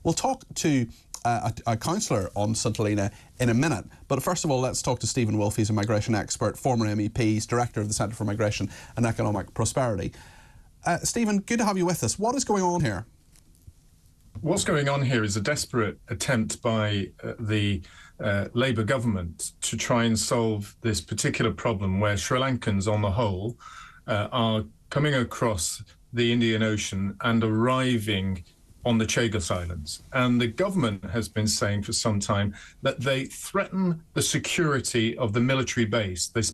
We'll talk to a councillor on St Helena in a minute. But first of all, let's talk to Stephen Wolfe. He's a migration expert, former MEP, he's director of the Centre for Migration and Economic Prosperity. Stephen, good to have you with us. What is going on here? What's going on here is a desperate attempt by the Labour government to try and solve this particular problem where Sri Lankans on the whole are coming across the Indian Ocean and arriving on the Chagos Islands. And the government has been saying for some time that they threaten the security of the military base, this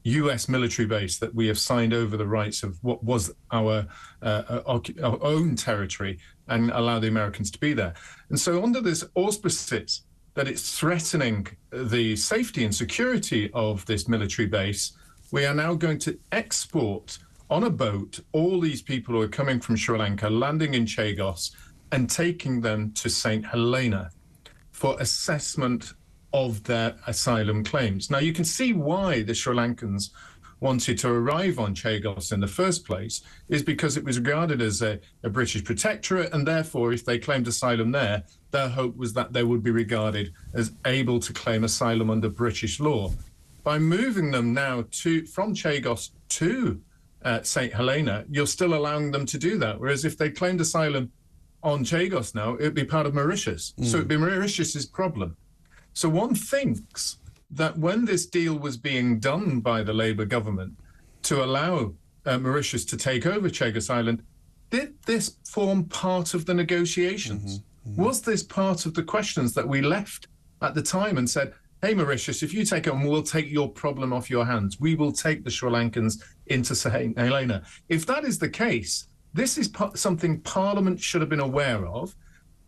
US military base that we have signed over the rights of what was our own territory and allow the Americans to be there. And so under this auspices that it's threatening the safety and security of this military base, we are now going to export on a boat all these people who are coming from Sri Lanka, landing in Chagos, and taking them to St Helena for assessment of their asylum claims. Now, you can see why the Sri Lankans wanted to arrive on Chagos in the first place, is because it was regarded as a British protectorate, and therefore, if they claimed asylum there, their hope was that they would be regarded as able to claim asylum under British law. By moving them now from Chagos to St Helena, you're still allowing them to do that, whereas if they claimed asylum on Chagos now, it'd be part of Mauritius. So it'd be Mauritius's problem. So one thinks that when this deal was being done by the Labour government to allow Mauritius to take over Chagos Island, did this form part of the negotiations? Was this part of the questions that we left at the time and said, hey, Mauritius, if you take it on, we'll take your problem off your hands. We will take the Sri Lankans into St Helena. If that is the case, this is something Parliament should have been aware of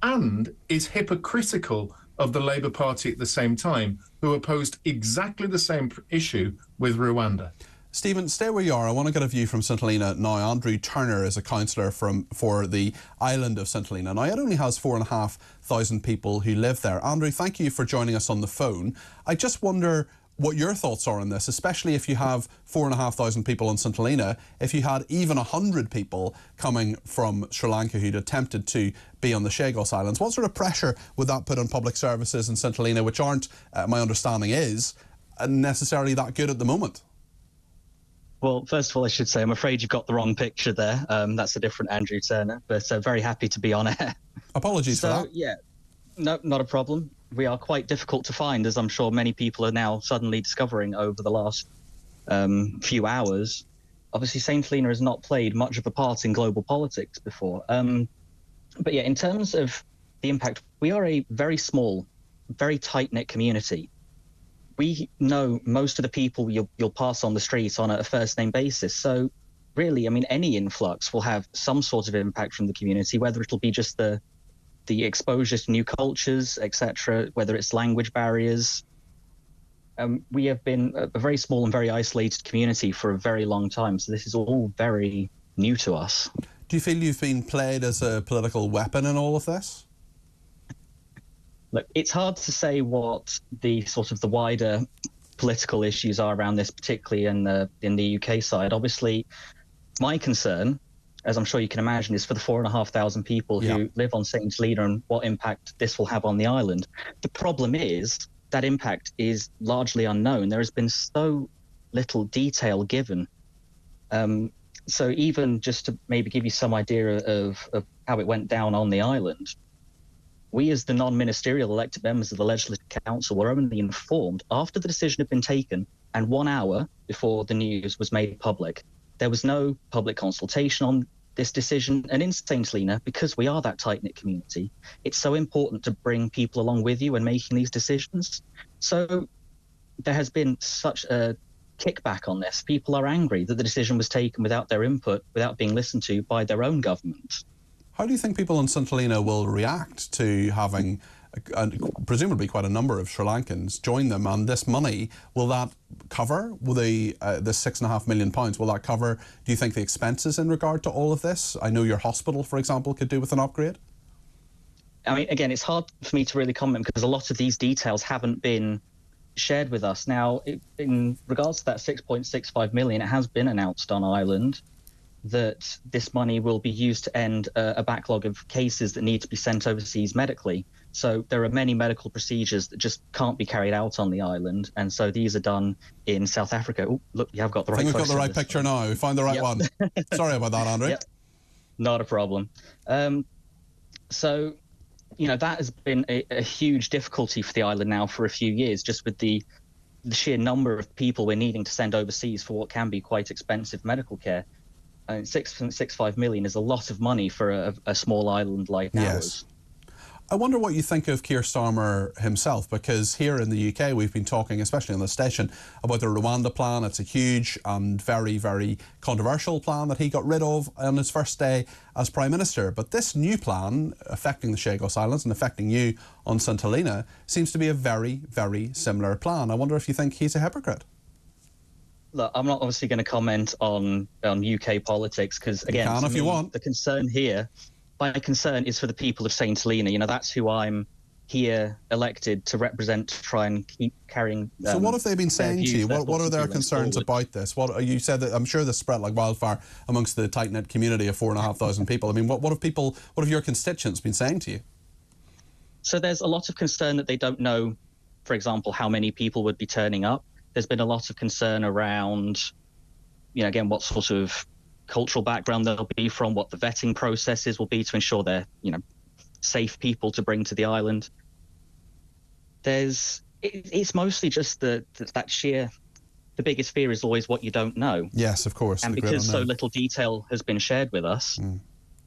and is hypocritical of the Labour Party at the same time, who opposed exactly the same issue with Rwanda. Stephen, stay where you are. I want to get a view from St Helena now. Andrew Turner is a councillor for the island of St Helena. Now, it only has 4,500 people who live there. Andrew, thank you for joining us on the phone. I just wonder what your thoughts are on this, especially if you have 4,500 people on St Helena. If you had even 100 people coming from Sri Lanka who'd attempted to be on the Chagos Islands, what sort of pressure would that put on public services in St Helena, which aren't, my understanding is, necessarily that good at the moment? Well, first of all, I should say, I'm afraid you've got the wrong picture there. That's a different Andrew Turner, but very happy to be on air. Apologies for that. Yeah, no, not a problem. We are quite difficult to find, as I'm sure many people are now suddenly discovering over the last few hours. Obviously, St Helena has not played much of a part in global politics before. But yeah, in terms of the impact, we are a very small, very tight-knit community. We know most of the people you'll pass on the street on a first-name basis. So really, I mean, any influx will have some sort of impact from the community, whether it'll be just the exposure to new cultures, etc., whether it's language barriers. We have been a very small and very isolated community for a very long time, so this is all very new to us. Do you feel you've been played as a political weapon in all of this? Look, it's hard to say what the sort of the wider political issues are around this, particularly in the UK side. Obviously, my concern, as I'm sure you can imagine, is for the 4,500 people who live on St Helena and what impact this will have on the island. The problem is that impact is largely unknown. There has been so little detail given. So even just to maybe give you some idea of how it went down on the island, we as the non-ministerial elected members of the Legislative Council were only informed after the decision had been taken and 1 hour before the news was made public. There was no public consultation on this decision. And in St Helena, because we are that tight-knit community, it's so important to bring people along with you when making these decisions. So there has been such a kickback on this. People are angry that the decision was taken without their input, without being listened to by their own government. How do you think people in St Helena will react to having presumably quite a number of Sri Lankans join them, and this money, will that cover the £6.5 million? Will that cover, do you think, the expenses in regard to all of this? I know your hospital, for example, could do with an upgrade. I mean, again, it's hard for me to really comment because a lot of these details haven't been shared with us. Now, in regards to that 6.65 million, it has been announced on Ireland. that this money will be used to end a backlog of cases that need to be sent overseas medically. So there are many medical procedures that just can't be carried out on the island, and so these are done in South Africa. Oh, look, you have got the right. I think we've got the right picture now. We found the right one. Sorry about that, Andrew. Yep. Not a problem. So, you know, that has been a huge difficulty for the island now for a few years, just with the sheer number of people we're needing to send overseas for what can be quite expensive medical care. 6.65 million is a lot of money for a small island like ours. I wonder what you think of Keir Starmer himself, because here in the UK we've been talking, especially on the station, about the Rwanda plan. It's a huge and very, very controversial plan that he got rid of on his first day as Prime Minister. But this new plan, affecting the Chagos Islands and affecting you on St Helena, seems to be a very, very similar plan. I wonder if you think he's a hypocrite. Look, I'm not obviously going to comment on UK politics, because, again, you can if you want. The concern here... My concern is for the people of St Helena. You know, that's who I'm here elected to represent, to try and keep carrying. So what have they been saying to you? What are their concerns about this? What you said that I'm sure this spread like wildfire amongst the tight-knit community of 4,500 people. I mean, what have your constituents been saying to you? So there's a lot of concern that they don't know, for example, how many people would be turning up. There's been a lot of concern around, you know, again, what sort of cultural background they'll be from, what the vetting processes will be to ensure they're, you know, safe people to bring to the island. It's mostly just the biggest fear is always what you don't know. Yes, of course. And because so little detail has been shared with us,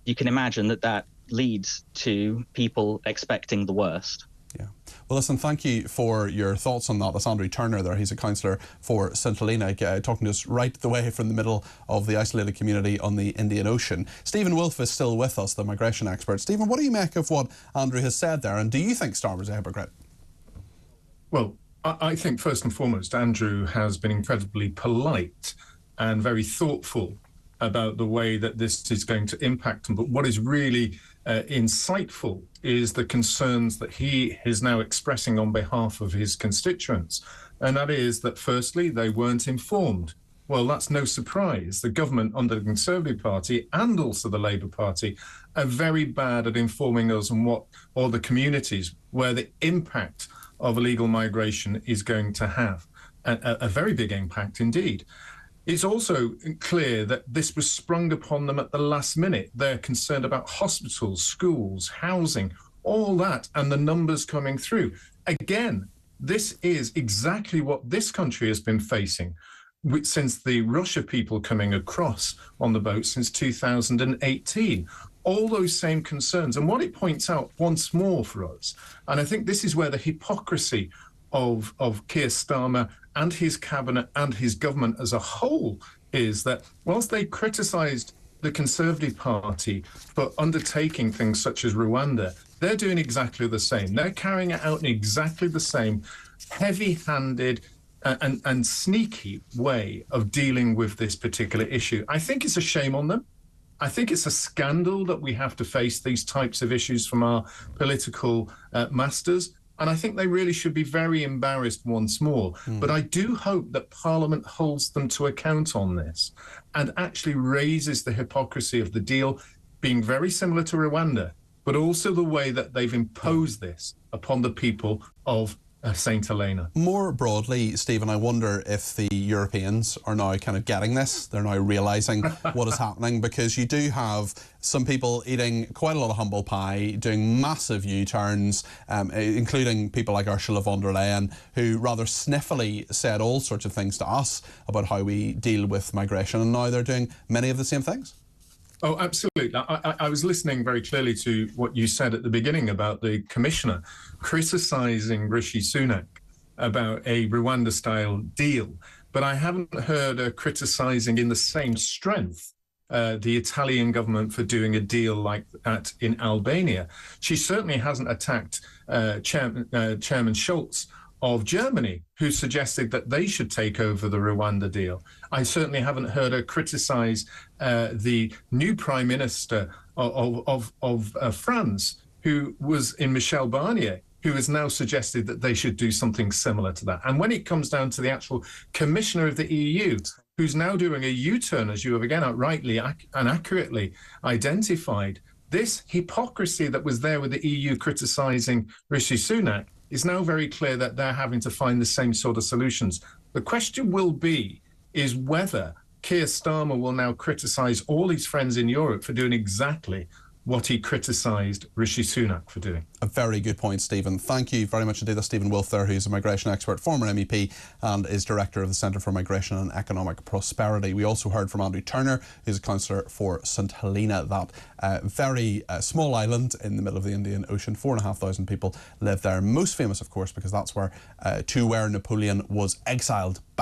you can imagine that leads to people expecting the worst. Yeah. Well, listen, thank you for your thoughts on that. That's Andrew Turner there. He's a councillor for St Helena, talking to us right the way from the middle of the isolated community on the Indian Ocean. Stephen Wolfe is still with us, the migration expert. Stephen, what do you make of what Andrew has said there, and do you think Starmer's a hypocrite? Well, I think first and foremost, Andrew has been incredibly polite and very thoughtful about the way that this is going to impact them. But what is really insightful is the concerns that he is now expressing on behalf of his constituents. And that is that, firstly, they weren't informed. Well, that's no surprise. The government under the Conservative Party and also the Labour Party are very bad at informing us on or the communities where the impact of illegal migration is going to have a very big impact indeed. It's also clear that this was sprung upon them at the last minute. They're concerned about hospitals, schools, housing, all that, and the numbers coming through. Again, this is exactly what this country has been facing since the rush of people coming across on the boat since 2018. All those same concerns. And what it points out once more for us, and I think this is where the hypocrisy of Keir Starmer and his cabinet and his government as a whole is that whilst they criticised the Conservative Party for undertaking things such as Rwanda, they're doing exactly the same. They're carrying it out in exactly the same heavy-handed and sneaky way of dealing with this particular issue. I think it's a shame on them. I think it's a scandal that we have to face these types of issues from our political masters. And I think they really should be very embarrassed once more. But I do hope that Parliament holds them to account on this and actually raises the hypocrisy of the deal being very similar to Rwanda, but also the way that they've imposed this upon the people of St Helena. More broadly, Stephen, I wonder if the Europeans are now kind of getting this. They're now realising what is happening, because you do have some people eating quite a lot of humble pie, doing massive U-turns, including people like Ursula von der Leyen, who rather sniffily said all sorts of things to us about how we deal with migration, and now they're doing many of the same things. Oh, absolutely. I was listening very clearly to what you said at the beginning about the Commissioner criticising Rishi Sunak about a Rwanda-style deal, but I haven't heard her criticising in the same strength the Italian government for doing a deal like that in Albania. She certainly hasn't attacked Chairman Schulz of Germany, who suggested that they should take over the Rwanda deal. I certainly haven't heard her criticise the new Prime Minister of France, who was in Michel Barnier, who has now suggested that they should do something similar to that. And when it comes down to the actual Commissioner of the EU, who's now doing a U-turn, as you have again rightly and accurately identified. This hypocrisy that was there with the EU criticising Rishi Sunak is now very clear that they're having to find the same sort of solutions. The question will be is whether Keir Starmer will now criticise all his friends in Europe for doing exactly what he criticised Rishi Sunak for doing. A very good point, Stephen. Thank you very much indeed. That's Stephen Wolfe there, who's a migration expert, former MEP, and is Director of the Centre for Migration and Economic Prosperity. We also heard from Andrew Turner, who's a councillor for St Helena, that very small island in the middle of the Indian Ocean. 4,500 people live there. Most famous, of course, because that's where Napoleon was exiled back